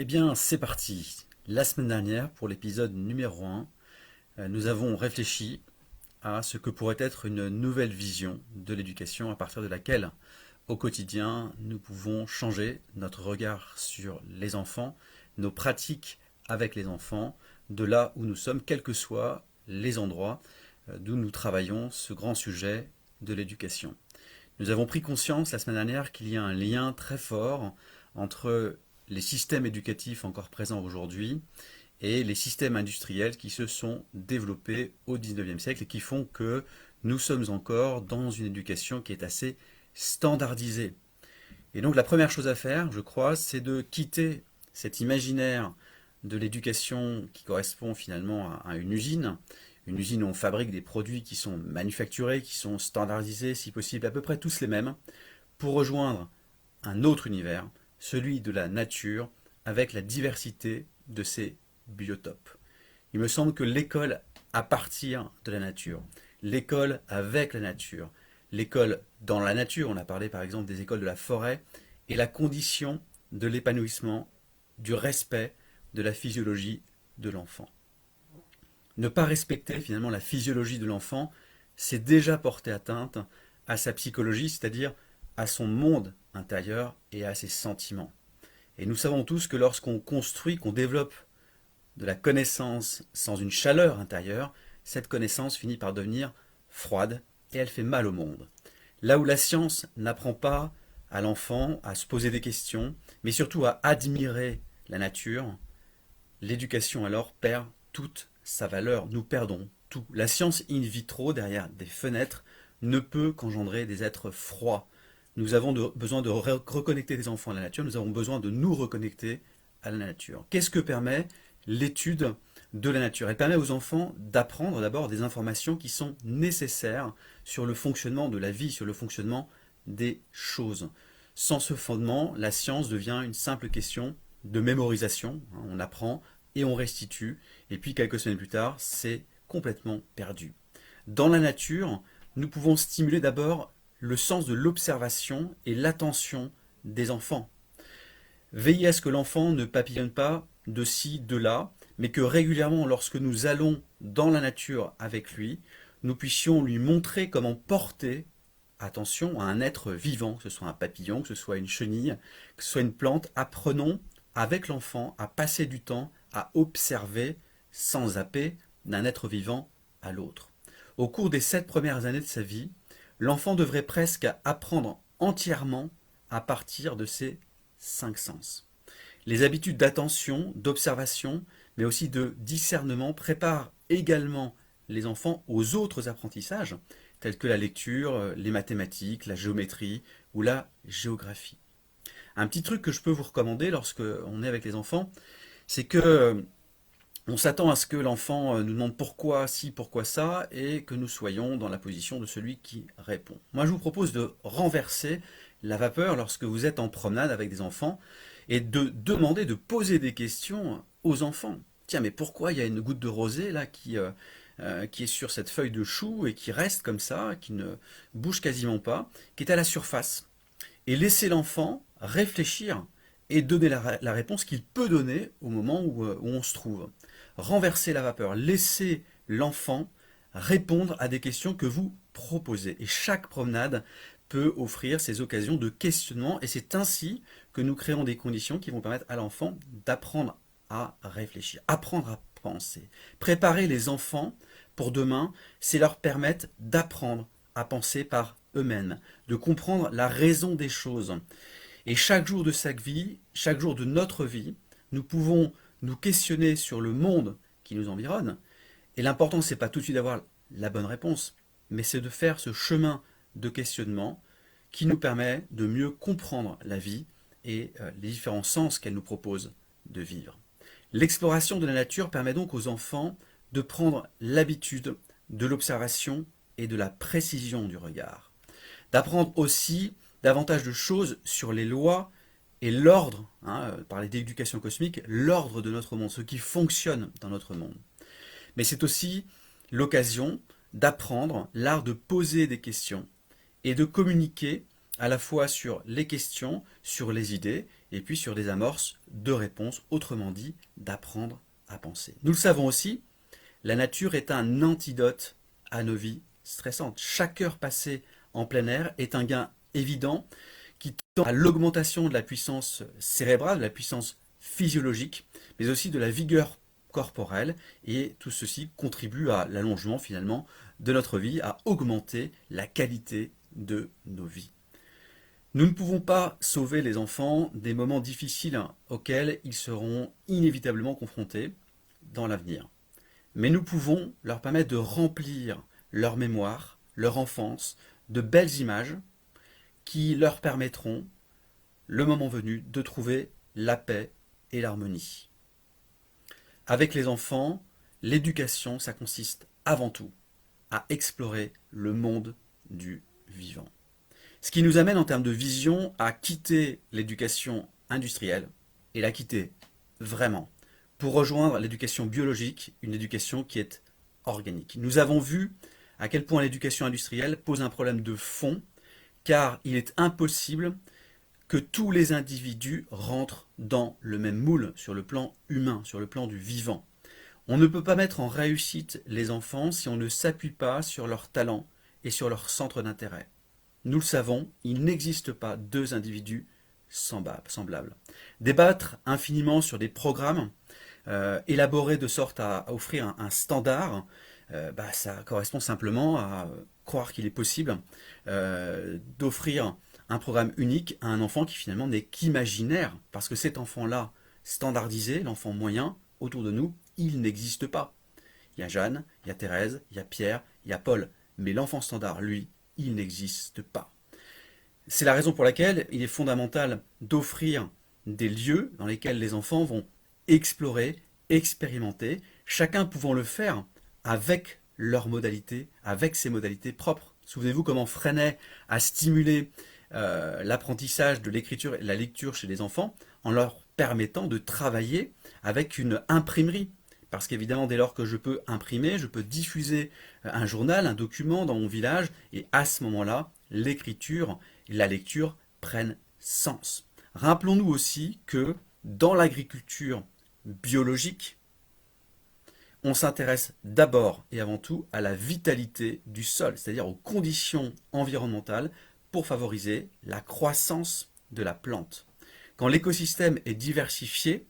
Eh bien, c'est parti. La semaine dernière, pour l'épisode numéro 1, nous avons réfléchi à ce que pourrait être une nouvelle vision de l'éducation à partir de laquelle, au quotidien, nous pouvons changer notre regard sur les enfants, nos pratiques avec les enfants, de là où nous sommes, quels que soient les endroits d'où nous travaillons ce grand sujet de l'éducation. Nous avons pris conscience la semaine dernière qu'il y a un lien très fort entre les systèmes éducatifs encore présents aujourd'hui et les systèmes industriels qui se sont développés au XIXe siècle et qui font que nous sommes encore dans une éducation qui est assez standardisée. Et donc la première chose à faire, je crois, c'est de quitter cet imaginaire de l'éducation qui correspond finalement à une usine où on fabrique des produits qui sont manufacturés, qui sont standardisés, si possible à peu près tous les mêmes, pour rejoindre un autre univers, celui de la nature, avec la diversité de ses biotopes. Il me semble que l'école à partir de la nature, l'école avec la nature, l'école dans la nature, on a parlé par exemple des écoles de la forêt, est la condition de l'épanouissement, du respect de la physiologie de l'enfant. Ne pas respecter finalement la physiologie de l'enfant, c'est déjà porter atteinte à sa psychologie, c'est-à-dire à son monde intérieur et à ses sentiments. Et nous savons tous que lorsqu'on construit, qu'on développe de la connaissance sans une chaleur intérieure, cette connaissance finit par devenir froide et elle fait mal au monde. Là où la science n'apprend pas à l'enfant à se poser des questions, mais surtout à admirer la nature, l'éducation alors perd toute sa valeur. Nous perdons tout. La science in vitro, derrière des fenêtres, ne peut qu'engendrer des êtres froids. Nous avons besoin de reconnecter les enfants à la nature, nous avons besoin de nous reconnecter à la nature. Qu'est-ce que permet l'étude de la nature? Elle permet aux enfants d'apprendre d'abord des informations qui sont nécessaires sur le fonctionnement de la vie, sur le fonctionnement des choses. Sans ce fondement, la science devient une simple question de mémorisation. On apprend et on restitue, et puis quelques semaines plus tard, c'est complètement perdu. Dans la nature, nous pouvons stimuler d'abord le sens de l'observation et l'attention des enfants. Veiller à ce que l'enfant ne papillonne pas de ci, de là, mais que régulièrement, lorsque nous allons dans la nature avec lui, nous puissions lui montrer comment porter attention à un être vivant, que ce soit un papillon, que ce soit une chenille, que ce soit une plante. Apprenons avec l'enfant à passer du temps à observer sans zapper d'un être vivant à l'autre. Au cours des 7 premières années de sa vie, l'enfant devrait presque apprendre entièrement à partir de ses 5 sens. Les habitudes d'attention, d'observation, mais aussi de discernement préparent également les enfants aux autres apprentissages, tels que la lecture, les mathématiques, la géométrie ou la géographie. Un petit truc que je peux vous recommander lorsque on est avec les enfants, c'est que on s'attend à ce que l'enfant nous demande pourquoi ci, pourquoi ça, et que nous soyons dans la position de celui qui répond. Moi, je vous propose de renverser la vapeur lorsque vous êtes en promenade avec des enfants et de demander, de poser des questions aux enfants. Tiens, mais pourquoi il y a une goutte de rosée là qui est sur cette feuille de chou et qui reste comme ça, qui ne bouge quasiment pas, qui est à la surface? Et laisser l'enfant réfléchir et donner la réponse qu'il peut donner au moment où on se trouve. Renverser la vapeur, laisser l'enfant répondre à des questions que vous proposez. Et chaque promenade peut offrir ces occasions de questionnement et c'est ainsi que nous créons des conditions qui vont permettre à l'enfant d'apprendre à réfléchir, apprendre à penser. Préparer les enfants pour demain, c'est leur permettre d'apprendre à penser par eux-mêmes, de comprendre la raison des choses. Et chaque jour de sa vie, chaque jour de notre vie, nous pouvons nous questionner sur le monde qui nous environne. Et l'important, c'est pas tout de suite d'avoir la bonne réponse, mais c'est de faire ce chemin de questionnement qui nous permet de mieux comprendre la vie et les différents sens qu'elle nous propose de vivre. L'exploration de la nature permet donc aux enfants de prendre l'habitude de l'observation et de la précision du regard. D'apprendre aussi davantage de choses sur les lois et l'ordre, parler d'éducation cosmique, l'ordre de notre monde, ce qui fonctionne dans notre monde. Mais c'est aussi l'occasion d'apprendre l'art de poser des questions et de communiquer à la fois sur les questions, sur les idées, et puis sur des amorces de réponses, autrement dit, d'apprendre à penser. Nous le savons aussi, la nature est un antidote à nos vies stressantes. Chaque heure passée en plein air est un gain évident qui tend à l'augmentation de la puissance cérébrale, de la puissance physiologique, mais aussi de la vigueur corporelle, et tout ceci contribue à l'allongement finalement de notre vie, à augmenter la qualité de nos vies. Nous ne pouvons pas sauver les enfants des moments difficiles auxquels ils seront inévitablement confrontés dans l'avenir. Mais nous pouvons leur permettre de remplir leur mémoire, leur enfance, de belles images qui leur permettront, le moment venu, de trouver la paix et l'harmonie. Avec les enfants, l'éducation, ça consiste avant tout à explorer le monde du vivant. Ce qui nous amène en termes de vision à quitter l'éducation industrielle et la quitter vraiment pour rejoindre l'éducation biologique, une éducation qui est organique. Nous avons vu à quel point l'éducation industrielle pose un problème de fond, car il est impossible que tous les individus rentrent dans le même moule sur le plan humain, sur le plan du vivant. On ne peut pas mettre en réussite les enfants si on ne s'appuie pas sur leurs talents et sur leur centre d'intérêt. Nous le savons, il n'existe pas deux individus semblables. Débattre infiniment sur des programmes élaborés de sorte à offrir un standard, ça correspond simplement à croire qu'il est possible d'offrir un programme unique à un enfant qui finalement n'est qu'imaginaire, parce que cet enfant-là, standardisé, l'enfant moyen, autour de nous, il n'existe pas. Il y a Jeanne, il y a Thérèse, il y a Pierre, il y a Paul, mais l'enfant standard, lui, il n'existe pas. C'est la raison pour laquelle il est fondamental d'offrir des lieux dans lesquels les enfants vont explorer, expérimenter, chacun pouvant le faire avec leurs modalités, avec ses modalités propres. Souvenez-vous comment Freinet a stimulé l'apprentissage de l'écriture et de la lecture chez les enfants en leur permettant de travailler avec une imprimerie. Parce qu'évidemment, dès lors que je peux imprimer, je peux diffuser un journal, un document dans mon village, et à ce moment-là, l'écriture et la lecture prennent sens. Rappelons-nous aussi que dans l'agriculture biologique, on s'intéresse d'abord et avant tout à la vitalité du sol, c'est-à-dire aux conditions environnementales pour favoriser la croissance de la plante. Quand l'écosystème est diversifié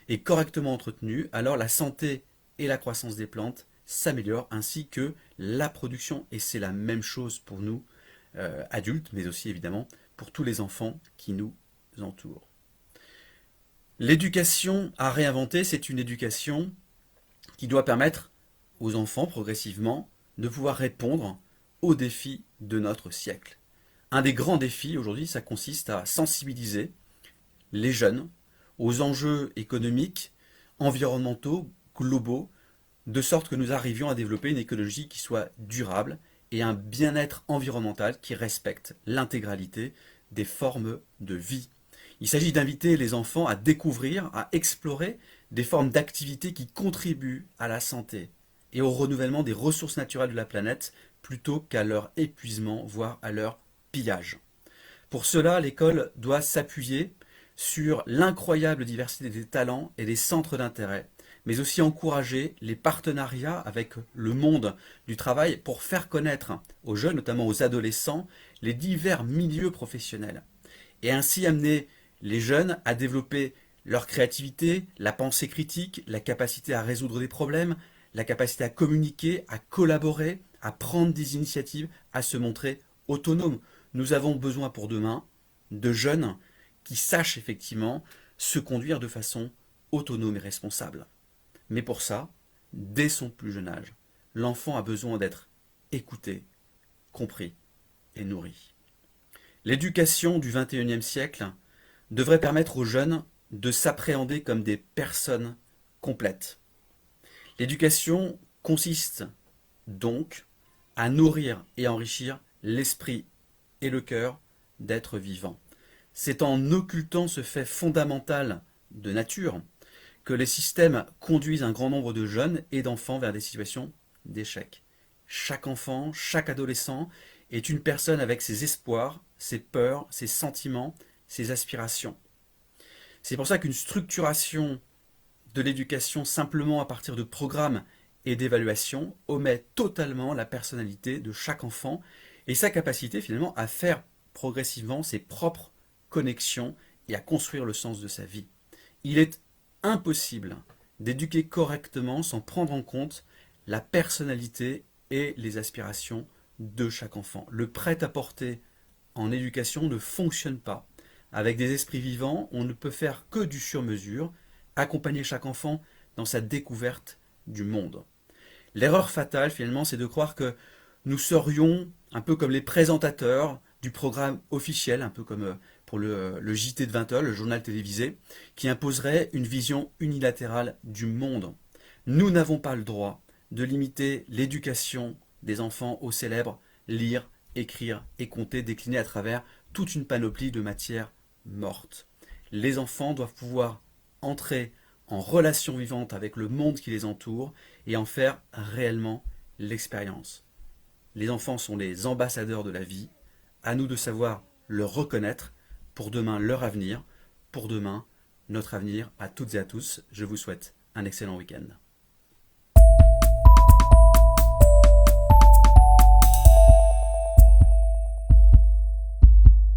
et correctement entretenu, alors la santé et la croissance des plantes s'améliorent ainsi que la production. Et c'est la même chose pour nous, adultes, mais aussi évidemment pour tous les enfants qui nous entourent. L'éducation à réinventer, c'est une éducation qui doit permettre aux enfants progressivement de pouvoir répondre aux défis de notre siècle. Un des grands défis aujourd'hui, ça consiste à sensibiliser les jeunes aux enjeux économiques, environnementaux, globaux, de sorte que nous arrivions à développer une écologie qui soit durable et un bien-être environnemental qui respecte l'intégralité des formes de vie. Il s'agit d'inviter les enfants à découvrir, à explorer des formes d'activité qui contribuent à la santé et au renouvellement des ressources naturelles de la planète plutôt qu'à leur épuisement, voire à leur pillage. Pour cela, l'école doit s'appuyer sur l'incroyable diversité des talents et des centres d'intérêt, mais aussi encourager les partenariats avec le monde du travail pour faire connaître aux jeunes, notamment aux adolescents, les divers milieux professionnels, et ainsi amener les jeunes à développer leur créativité, la pensée critique, la capacité à résoudre des problèmes, la capacité à communiquer, à collaborer, à prendre des initiatives, à se montrer autonomes. Nous avons besoin pour demain de jeunes qui sachent effectivement se conduire de façon autonome et responsable. Mais pour ça, dès son plus jeune âge, l'enfant a besoin d'être écouté, compris et nourri. L'éducation du XXIe siècle devrait permettre aux jeunes de s'appréhender comme des personnes complètes. L'éducation consiste donc à nourrir et enrichir l'esprit et le cœur d'êtres vivants. C'est en occultant ce fait fondamental de nature que les systèmes conduisent un grand nombre de jeunes et d'enfants vers des situations d'échec. Chaque enfant, chaque adolescent est une personne avec ses espoirs ses peurs, ses sentiments, ses aspirations. C'est pour ça qu'une structuration de l'éducation simplement à partir de programmes et d'évaluations omet totalement la personnalité de chaque enfant et sa capacité finalement à faire progressivement ses propres connexions et à construire le sens de sa vie. Il est impossible d'éduquer correctement sans prendre en compte la personnalité et les aspirations de chaque enfant. Le prêt-à-porter en éducation ne fonctionne pas. Avec des esprits vivants, on ne peut faire que du sur-mesure, accompagner chaque enfant dans sa découverte du monde. L'erreur fatale, finalement, c'est de croire que nous serions un peu comme les présentateurs du programme officiel, un peu comme pour le JT de 20h, le journal télévisé, qui imposerait une vision unilatérale du monde. Nous n'avons pas le droit de limiter l'éducation des enfants au célèbre lire, écrire et compter décliné à travers toute une panoplie de matières mortes. Les enfants doivent pouvoir entrer en relation vivante avec le monde qui les entoure et en faire réellement l'expérience. Les enfants sont les ambassadeurs de la vie, à nous de savoir le reconnaître pour demain leur avenir, pour demain notre avenir à toutes et à tous. Je vous souhaite un excellent week-end.